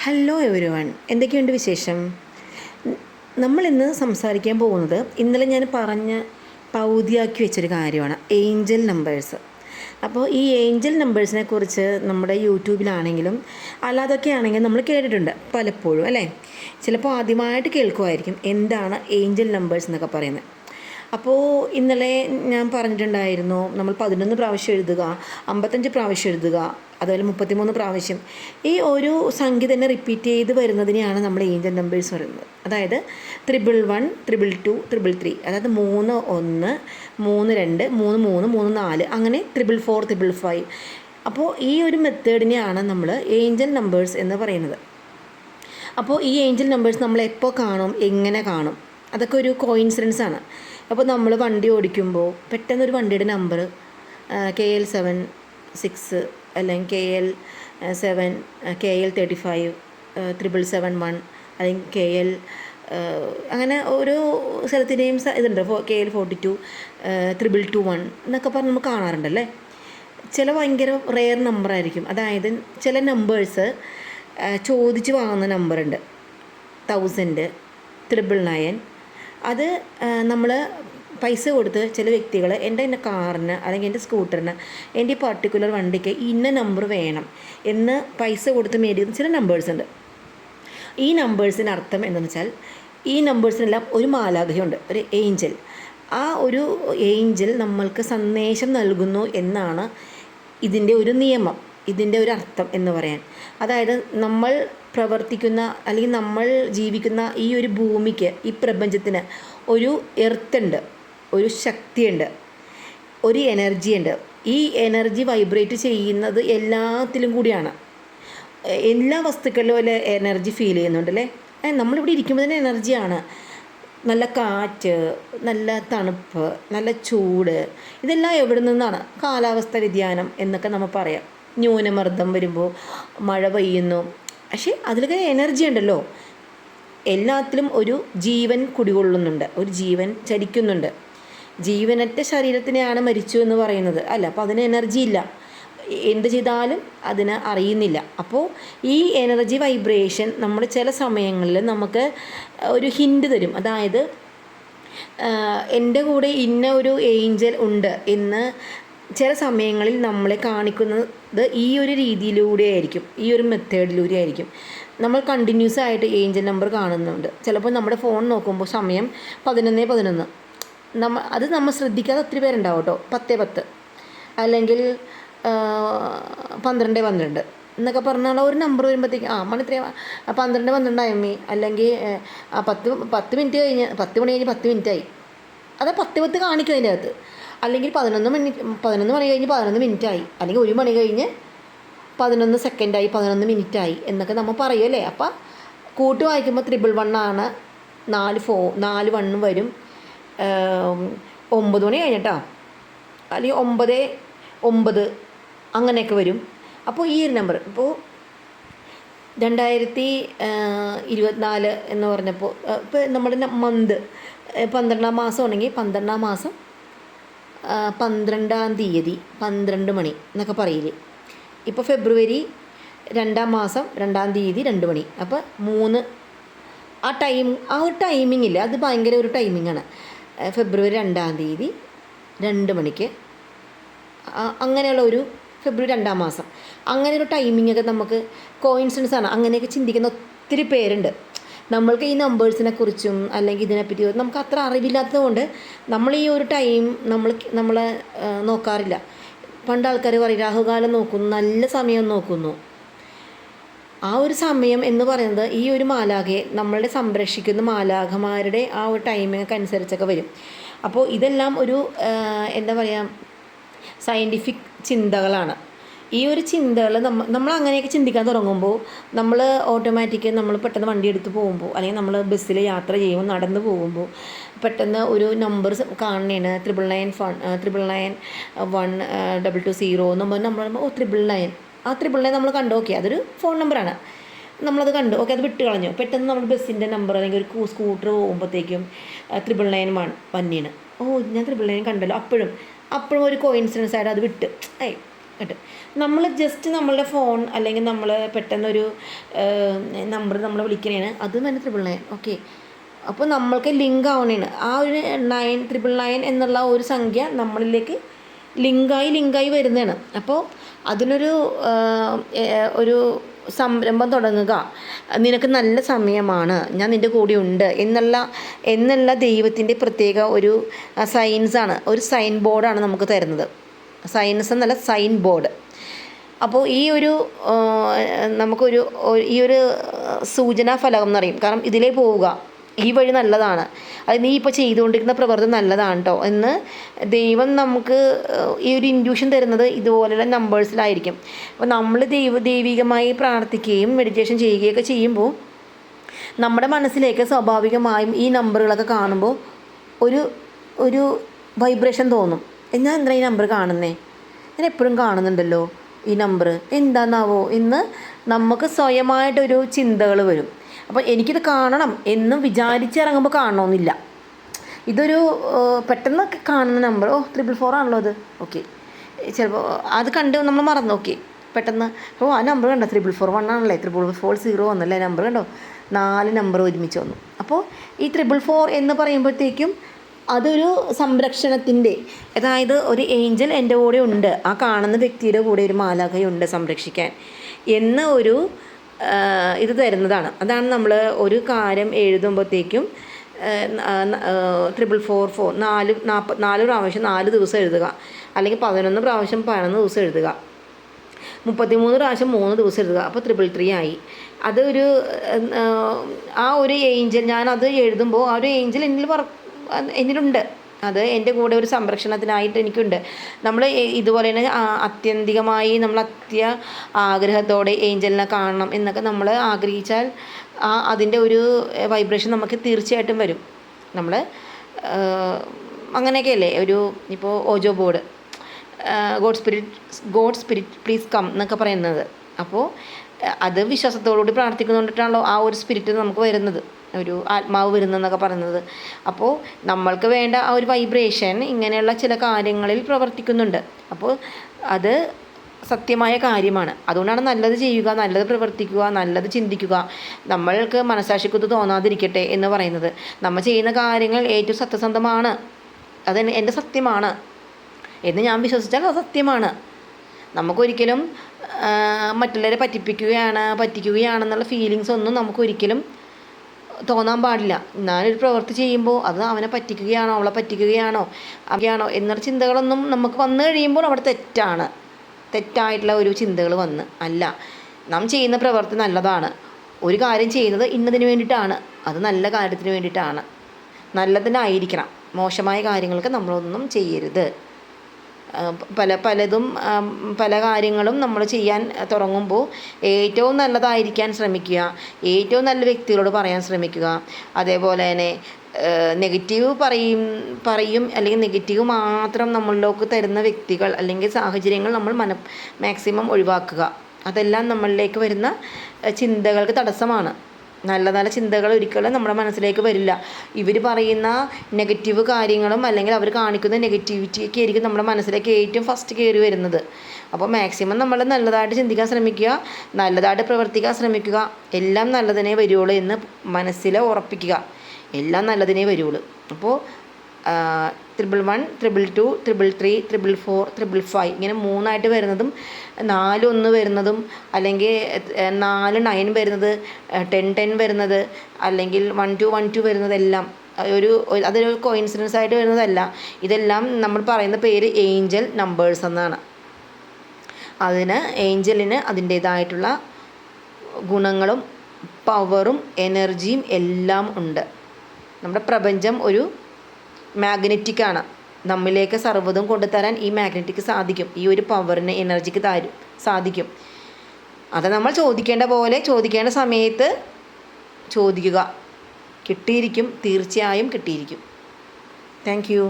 Hello every one, എന്തൊക്കെയുണ്ട് വിശേഷം? നമ്മളിന്ന് സംസാരിക്കാൻ പോകുന്നത് ഇന്നലെ ഞാൻ പകുതിയാക്കി വെച്ചൊരു കാര്യമാണ്, ഏഞ്ചൽ നമ്പേഴ്സ്. അപ്പോൾ ഈ ഏഞ്ചൽ നമ്പേഴ്സിനെ കുറിച്ച് നമ്മുടെ യൂട്യൂബിലാണെങ്കിലും അല്ലാതൊക്കെ ആണെങ്കിലും നമ്മൾ കേട്ടിട്ടുണ്ട് പലപ്പോഴും, അല്ലേ? ചിലപ്പോൾ ആദ്യമായിട്ട് കേൾക്കുമായിരിക്കും എന്താണ് ഏഞ്ചൽ നമ്പേഴ്സ് എന്നൊക്കെ പറയുന്നത്. അപ്പോൾ ഇന്നലെ ഞാൻ പറഞ്ഞിട്ടുണ്ടായിരുന്നു, നമ്മൾ 11 പ്രാവശ്യം എഴുതുക, 55 പ്രാവശ്യം എഴുതുക, അതുപോലെ 33 പ്രാവശ്യം. ഈ ഒരു സംഖ്യ തന്നെ റിപ്പീറ്റ് ചെയ്ത് വരുന്നതിനെയാണ് നമ്മൾ ഏഞ്ചൽ നമ്പേഴ്സ് പറയുന്നത്. അതായത് 111, 222, 333, അതായത് 3 1, 3 2, 3 3, 3 4, അങ്ങനെ 444, 555. അപ്പോൾ ഈ ഒരു മെത്തേഡിനെയാണ് നമ്മൾ ഏഞ്ചൽ നമ്പേഴ്സ് എന്ന് പറയുന്നത്. അപ്പോൾ ഈ ഏഞ്ചൽ നമ്പേഴ്സ് നമ്മൾ എപ്പോൾ കാണും, എങ്ങനെ കാണും, അതൊക്കെ ഒരു കോയിൻസിഡൻസ് ആണ്. അപ്പോൾ നമ്മൾ വണ്ടി ഓടിക്കുമ്പോൾ പെട്ടെന്നൊരു വണ്ടിയുടെ നമ്പർ KL 76 അല്ലെങ്കിൽ KL 35, 771, അല്ലെങ്കിൽ KL അങ്ങനെ ഓരോ സ്ഥലത്തിൻ്റെയും ഇതുണ്ട്. KL 42, 221 എന്നൊക്കെ പറഞ്ഞ് നമ്മൾ കാണാറുണ്ടല്ലേ. ചില ഭയങ്കര റെയർ നമ്പറായിരിക്കും. അതായത് ചില നമ്പേഴ്സ് ചോദിച്ച് വാങ്ങുന്ന നമ്പറുണ്ട്, 1000, 999. അത് നമ്മൾ പൈസ കൊടുത്ത് ചില വ്യക്തികൾ എൻ്റെ കാറിന് അല്ലെങ്കിൽ എൻ്റെ സ്കൂട്ടറിന് എൻ്റെ പർട്ടിക്കുലർ വണ്ടിക്ക് ഇന്ന നമ്പർ വേണം എന്ന് പൈസ കൊടുത്ത് മേടിക്കുന്ന ചില നമ്പേഴ്സ് ഉണ്ട്. ഈ നമ്പേഴ്സിന് അർത്ഥം എന്താണെന്ന് വെച്ചാൽ, ഈ നമ്പേഴ്സിനെല്ലാം ഒരു മാലാഖയുണ്ട്, ഒരു ഏഞ്ചൽ. ആ ഒരു ഏഞ്ചൽ നമ്മൾക്ക് സന്ദേശം നൽകുന്നു എന്നാണ് ഇതിൻ്റെ ഒരു നിയമം, ഇതിൻ്റെ ഒരു അർത്ഥം എന്ന് പറയാൻ. അതായത് നമ്മൾ പ്രവർത്തിക്കുന്ന അല്ലെങ്കിൽ നമ്മൾ ജീവിക്കുന്ന ഈ ഒരു ഭൂമിക്ക്, ഈ പ്രപഞ്ചത്തിന് ഒരു എർത്തുണ്ട്, ഒരു ശക്തിയുണ്ട്, ഒരു എനർജി ഉണ്ട്. ഈ എനർജി വൈബ്രേറ്റ് ചെയ്യുന്നത് എല്ലാത്തിലും കൂടിയാണ്. എല്ലാ വസ്തുക്കളിലും ഒരു എനർജി ഫീൽ ചെയ്യുന്നുണ്ട്, അല്ലേ? നമ്മളിവിടെ ഇരിക്കുമ്പോൾ തന്നെ എനർജിയാണ്. നല്ല കാറ്റ്, നല്ല തണുപ്പ്, നല്ല ചൂട്, ഇതെല്ലാം എവിടെ നിന്നാണ്? കാലാവസ്ഥ വ്യതിയാനം എന്നൊക്കെ നമ്മൾ പറയാം. ന്യൂനമർദ്ദം വരുമ്പോൾ മഴ പെയ്യുന്നു, പക്ഷേ അതിലൊക്കെ എനർജി ഉണ്ടല്ലോ. എല്ലാത്തിലും ഒരു ജീവൻ കുടികൊള്ളുന്നുണ്ട്, ഒരു ജീവൻ ചലിക്കുന്നുണ്ട്. ജീവനറ്റ ശരീരത്തിനെയാണ് മരിച്ചു എന്ന് പറയുന്നത്, അല്ല. അപ്പോൾ അതിന് എനർജി ഇല്ല, എന്ത് ചെയ്താലും അതിന് അറിയുന്നില്ല. അപ്പോൾ ഈ എനർജി വൈബ്രേഷൻ നമ്മൾ ചില സമയങ്ങളിൽ നമുക്ക് ഒരു ഹിൻഡ് തരും. അതായത് എൻ്റെ കൂടെ ഇന്ന ഒരു ഏഞ്ചൽ ഉണ്ട് എന്ന് ചില സമയങ്ങളിൽ നമ്മളെ കാണിക്കുന്നത് ഈ ഒരു രീതിയിലൂടെ ആയിരിക്കും, ഈ ഒരു മെത്തേഡിലൂടെ ആയിരിക്കും. നമ്മൾ കണ്ടിന്യൂസ് ആയിട്ട് ഏഞ്ചൽ നമ്പർ കാണുന്നുണ്ട്. ചിലപ്പോൾ നമ്മുടെ ഫോൺ നോക്കുമ്പോൾ സമയം 11:11, അത് നമ്മൾ ശ്രദ്ധിക്കാതെ ഒത്തിരി പേരുണ്ടാവും കേട്ടോ. 10:10 അല്ലെങ്കിൽ 12:12 എന്നൊക്കെ പറഞ്ഞാൽ ഒരു നമ്പർ വരുമ്പോഴത്തേക്ക് മണി 12:12 ആയി, അല്ലെങ്കിൽ 10 മിനിറ്റ് കഴിഞ്ഞ് 10 മണി കഴിഞ്ഞ് 10 മിനിറ്റായി, അത് 10:10 കാണിക്കും അതിൻ്റെ അകത്ത്. അല്ലെങ്കിൽ 11 മണി കഴിഞ്ഞ് 11 മിനിറ്റായി, അല്ലെങ്കിൽ 1 മണി കഴിഞ്ഞ് 11 സെക്കൻഡായി, 11 മിനിറ്റായി എന്നൊക്കെ നമ്മൾ പറയുമല്ലേ. അപ്പം കൂട്ടി വായിക്കുമ്പോൾ 111 ആണ്, 4 1 വരും. 9 മണി കഴിഞ്ഞിട്ടോ, അല്ലെങ്കിൽ 9:09 അങ്ങനെയൊക്കെ വരും. അപ്പോൾ ഈ ഒരു നമ്പർ ഇപ്പോൾ 2024 എന്ന് പറഞ്ഞപ്പോൾ ഇപ്പോൾ നമ്മുടെ മന്ത് 12-ാം മാസം ആണെങ്കിൽ 12-ാം മാസം 12-ാം തീയതി 12 മണി എന്നൊക്കെ പറയില്ലേ. ഇപ്പോൾ ഫെബ്രുവരി 2-ാം മാസം 2-ാം തീയതി 2 മണി. അപ്പോൾ 3 ആ ഒരു ടൈമിംഗ് ഇല്ല, അത് ഭയങ്കര ഒരു ടൈമിങ്ങാണ്. ഫെബ്രുവരി 2-ാം തീയതി 2 മണിക്ക്, അങ്ങനെയുള്ള ഒരു ഫെബ്രുവരി 2-ാം മാസം, അങ്ങനെ ഒരു ടൈമിങ്ങൊക്കെ നമുക്ക് കോയിൻസിഡൻസ് ആണ്. അങ്ങനെയൊക്കെ ചിന്തിക്കുന്ന ഒത്തിരി പേരുണ്ട്. നമ്മൾക്ക് ഈ നമ്പേഴ്സിനെ കുറിച്ചും അല്ലെങ്കിൽ ഇതിനെപ്പറ്റി നമുക്ക് അത്ര അറിവില്ലാത്തത് കൊണ്ട് നമ്മൾ ഈ ഒരു ടൈം നമ്മൾ നോക്കാറില്ല. പണ്ട് ആൾക്കാർ പറയും രാഹുകാലം നോക്കുന്നു, നല്ല സമയം നോക്കുന്നു. ആ ഒരു സമയം എന്ന് പറയുന്നത് ഈ ഒരു മാലാഖയെ നമ്മളുടെ സംരക്ഷിക്കുന്ന മാലാഖമാരുടെ ആ ഒരു ടൈമിങ്ങൊക്കെ അനുസരിച്ചൊക്കെ വരും. അപ്പോൾ ഇതെല്ലാം ഒരു എന്താ പറയുക, സയൻറ്റിഫിക് ചിന്തകളാണ്. ഈ ഒരു ചിന്തകൾ നമ്മൾ അങ്ങനെയൊക്കെ ചിന്തിക്കാൻ തുടങ്ങുമ്പോൾ നമ്മൾ ഓട്ടോമാറ്റിക് നമ്മൾ പെട്ടെന്ന് വണ്ടി എടുത്ത് പോകുമ്പോൾ, അല്ലെങ്കിൽ നമ്മൾ ബസ്സിൽ യാത്ര ചെയ്യുമ്പോൾ, നടന്ന് പോകുമ്പോൾ പെട്ടെന്ന് ഒരു നമ്പർ കാണണേണ് 999 എന്ന് പറഞ്ഞ് നമ്മൾ 999, ആ 999 നമ്മൾ കണ്ടു. ഓക്കെ, അതൊരു ഫോൺ നമ്പറാണ്, നമ്മളത് കണ്ടു. ഓക്കെ, അത് വിട്ട് കളഞ്ഞു. പെട്ടെന്ന് നമ്മൾ ബസ്സിൻ്റെ നമ്പർ അല്ലെങ്കിൽ ഒരു സ്കൂട്ടർ പോകുമ്പോഴത്തേക്കും 999 വന്നിയാണ്. ഞാൻ 999 കണ്ടല്ലോ. അപ്പോഴും ഒരു കോയിൻസിഡൻസ് ആയിട്ട് അത് വിട്ട്. കേട്ടോ. നമ്മൾ ജസ്റ്റ് നമ്മളുടെ ഫോൺ അല്ലെങ്കിൽ നമ്മൾ പെട്ടെന്നൊരു നമ്പർ നമ്മൾ വിളിക്കണേണ്, അത് തന്നെ 999. ഓക്കെ, അപ്പോൾ നമ്മൾക്ക് ലിങ്ക് ആവണേണ് ആ ഒരു 999 എന്നുള്ള ഒരു സംഖ്യ നമ്മളിലേക്ക് ലിങ്കായി വരുന്നതാണ്. അപ്പോൾ അതിനൊരു ഒരു സംരംഭം തുടങ്ങുക, നിനക്ക് നല്ല സമയമാണ്, ഞാൻ നിൻ്റെ കൂടെ ഉണ്ട് എന്നുള്ള ദൈവത്തിൻ്റെ പ്രത്യേക ഒരു സയൻസാണ്, ഒരു സൈൻ ബോർഡാണ് നമുക്ക് തരുന്നത്. സയൻസ് എന്നല്ല, സൈൻ ബോർഡ്. അപ്പോൾ നമുക്കൊരു ഈ ഒരു സൂചനാ ഫലകം എന്ന് പറയും. കാരണം ഇതിലേ പോവുക, ഈ വഴി നല്ലതാണ്, അത് നീ ഇപ്പോൾ ചെയ്തുകൊണ്ടിരിക്കുന്ന പ്രവൃത്തി നല്ലതാണ് കേട്ടോ എന്ന് ദൈവം നമുക്ക് ഈ ഒരു ഇൻഡ്യൂഷൻ തരുന്നത് ഇതുപോലെയുള്ള നമ്പേഴ്സിലായിരിക്കും. അപ്പോൾ നമ്മൾ ദൈവികമായി പ്രാർത്ഥിക്കുകയും മെഡിറ്റേഷൻ ചെയ്യുകയൊക്കെ ചെയ്യുമ്പോൾ നമ്മുടെ മനസ്സിലേക്ക് സ്വാഭാവികമായും ഈ നമ്പറുകളൊക്കെ കാണുമ്പോൾ ഒരു വൈബ്രേഷൻ തോന്നും. ഞാൻ എന്താ ഈ നമ്പർ കാണുന്നേ, ഞാൻ എപ്പോഴും കാണുന്നുണ്ടല്ലോ ഈ നമ്പർ, എന്താണെന്നാവോ എന്ന് നമുക്ക് സ്വയമായിട്ടൊരു ചിന്തകൾ വരും. അപ്പോൾ എനിക്കിത് കാണണം എന്ന് വിചാരിച്ചിറങ്ങുമ്പോൾ കാണണമെന്നില്ല. ഇതൊരു പെട്ടെന്ന് കാണുന്ന നമ്പർ, 444 ആണല്ലോ അത്. ഓക്കെ, ചിലപ്പോൾ അത് കണ്ട് നമ്മൾ മറന്നു. ഓക്കെ, പെട്ടെന്ന് ആ നമ്പർ കണ്ടോ, 441 ആണല്ലേ, 440 വന്നല്ലേ നമ്പർ കണ്ടോ, 4 നമ്പർ ഒരുമിച്ച് വന്നു. അപ്പോൾ ഈ 444 എന്ന് പറയുമ്പോഴത്തേക്കും അതൊരു സംരക്ഷണത്തിൻ്റെ, അതായത് ഒരു ഏഞ്ചൽ എൻ്റെ കൂടെ ഉണ്ട്, ആ കാണുന്ന വ്യക്തിയുടെ കൂടെ ഒരു മാലാഖയുണ്ട് സംരക്ഷിക്കാൻ എന്ന ഒരു ഇത് തരുന്നതാണ്. അതാണ് നമ്മൾ ഒരു കാര്യം എഴുതുമ്പോഴത്തേക്കും 444 4 പ്രാവശ്യം 4 ദിവസം എഴുതുക, അല്ലെങ്കിൽ 11 പ്രാവശ്യം 11 ദിവസം എഴുതുക, 33 പ്രാവശ്യം 3 ദിവസം എഴുതുക. അപ്പോൾ 333 ആയി. അതൊരു ആ ഒരു ഏഞ്ചൽ, ഞാനത് എഴുതുമ്പോൾ ആ ഒരു ഏഞ്ചൽ എന്നിലുണ്ട്, അത് എൻ്റെ കൂടെ ഒരു സംരക്ഷണത്തിനായിട്ട് എനിക്കുണ്ട്. നമ്മൾ ഇതുപോലെ തന്നെ അത്യന്തികമായി നമ്മൾ ആഗ്രഹത്തോടെ ഏഞ്ചലിനെ കാണണം എന്നൊക്കെ നമ്മൾ ആഗ്രഹിച്ചാൽ അതിൻ്റെ ഒരു വൈബ്രേഷൻ നമുക്ക് തീർച്ചയായിട്ടും വരും. നമ്മൾ അങ്ങനെയൊക്കെയല്ലേ ഇപ്പോൾ ouija board, god spirit please come എന്നൊക്കെ പറയുന്നത്. അപ്പോൾ അത് വിശ്വാസത്തോടുകൂടി പ്രാർത്ഥിക്കുന്നുണ്ടിട്ടാണല്ലോ ആ ഒരു സ്പിരിറ്റ് നമുക്ക് വരുന്നത്, ഒരു ആത്മാവ് വരുന്നതെന്നൊക്കെ പറയുന്നത്. അപ്പോൾ നമ്മൾക്ക് വേണ്ട ആ ഒരു വൈബ്രേഷൻ ഇങ്ങനെയുള്ള ചില കാര്യങ്ങളിൽ പ്രവർത്തിക്കുന്നുണ്ട്. അപ്പോൾ അത് സത്യമായ കാര്യമാണ്. അതുകൊണ്ടാണ് നല്ലത് ചെയ്യുക, നല്ലത് പ്രവർത്തിക്കുക, നല്ലത് ചിന്തിക്കുക, നമ്മൾക്ക് മനസാക്ഷിക്കുത്ത് തോന്നാതിരിക്കട്ടെ എന്ന് പറയുന്നത്. നമ്മൾ ചെയ്യുന്ന കാര്യങ്ങൾ ഏറ്റവും സത്യസന്ധമാണ്, അത് എൻ്റെ സത്യമാണ് എന്ന് ഞാൻ വിശ്വസിച്ചാൽ അത് സത്യമാണ്. നമുക്കൊരിക്കലും മറ്റുള്ളവരെ പറ്റിക്കുകയാണെന്നുള്ള ഫീലിങ്സ് ഒന്നും നമുക്കൊരിക്കലും തോന്നാൻ പാടില്ല. ഞാനൊരു പ്രവൃത്തി ചെയ്യുമ്പോൾ അത് അവനെ പറ്റിക്കുകയാണോ അവളെ പറ്റിക്കുകയാണോ എന്നുള്ള ചിന്തകളൊന്നും നമുക്ക് വന്നു കഴിയുമ്പോൾ അവിടെ തെറ്റായിട്ടുള്ള ഒരു ചിന്തകൾ അല്ല, നാം ചെയ്യുന്ന പ്രവൃത്തി നല്ലതാണ്, ഒരു കാര്യം ചെയ്യുന്നത് ഇന്നതിന് വേണ്ടിയിട്ടാണ്, അത് നല്ല കാര്യത്തിന് വേണ്ടിയിട്ടാണ്, നല്ലതിനായിരിക്കണം. മോശമായ കാര്യങ്ങൾക്ക് നമ്മളൊന്നും ചെയ്യരുത്. പല കാര്യങ്ങളും നമ്മൾ ചെയ്യാൻ തുടങ്ങുമ്പോൾ ഏറ്റവും നല്ലതായിരിക്കാൻ ശ്രമിക്കുക, ഏറ്റവും നല്ല വ്യക്തികളോട് പറയാൻ ശ്രമിക്കുക. അതേപോലെ തന്നെ നെഗറ്റീവ് പറയും അല്ലെങ്കിൽ നെഗറ്റീവ് മാത്രം നമ്മളിലേക്ക് തരുന്ന വ്യക്തികൾ അല്ലെങ്കിൽ സാഹചര്യങ്ങൾ നമ്മൾ മാക്സിമം ഒഴിവാക്കുക. അതെല്ലാം നമ്മളിലേക്ക് വരുന്ന ചിന്തകൾക്ക് തടസ്സമാണ്. നല്ല നല്ല ചിന്തകൾ ഒരിക്കലും നമ്മുടെ മനസ്സിലേക്ക് വരില്ല. ഇവർ പറയുന്ന നെഗറ്റീവ് കാര്യങ്ങളും അല്ലെങ്കിൽ അവർ കാണിക്കുന്ന നെഗറ്റിവിറ്റിയൊക്കെ ആയിരിക്കും നമ്മുടെ മനസ്സിലേക്ക് ഏറ്റവും ഫസ്റ്റ് കയറി വരുന്നത്. അപ്പോൾ മാക്സിമം നമ്മൾ നല്ലതായിട്ട് ചിന്തിക്കാൻ ശ്രമിക്കുക, നല്ലതായിട്ട് പ്രവർത്തിക്കാൻ ശ്രമിക്കുക. എല്ലാം നല്ലതിനേ വരുള്ളൂ എന്ന് മനസ്സിൽ ഉറപ്പിക്കുക. എല്ലാം നല്ലതിനേ വരുള്ളൂ. അപ്പോൾ 111, 222, 333, 444, 555 ഇങ്ങനെ 3 വരുന്നതും 4 1 വരുന്നതും അല്ലെങ്കിൽ 4 9 വരുന്നത്, 10 10 വരുന്നത്, അല്ലെങ്കിൽ 1 2 1 2 വരുന്നതെല്ലാം അതൊരു കോയിൻസിഡൻസ് ആയിട്ട് വരുന്നതല്ല. ഇതെല്ലാം നമ്മൾ പറയുന്ന പേര് ഏഞ്ചൽ നമ്പേഴ്സ് എന്നാണ്. ഏഞ്ചലിന് അതിൻ്റേതായിട്ടുള്ള ഗുണങ്ങളും പവറും എനർജിയും എല്ലാം ഉണ്ട്. നമ്മുടെ പ്രപഞ്ചം ഒരു മാഗ്നറ്റിക്കാണ്. നമ്മിലേക്ക് സർവ്വതും കൊണ്ടുതരാൻ ഈ മാഗ്നറ്റിക്ക് സാധിക്കും, ഈ ഒരു പവറിന് എനർജിക്ക് സാധിക്കും. അത് നമ്മൾ ചോദിക്കേണ്ട സമയത്ത് ചോദിക്കുക, കിട്ടിയിരിക്കും, തീർച്ചയായും കിട്ടിയിരിക്കും. Thank you.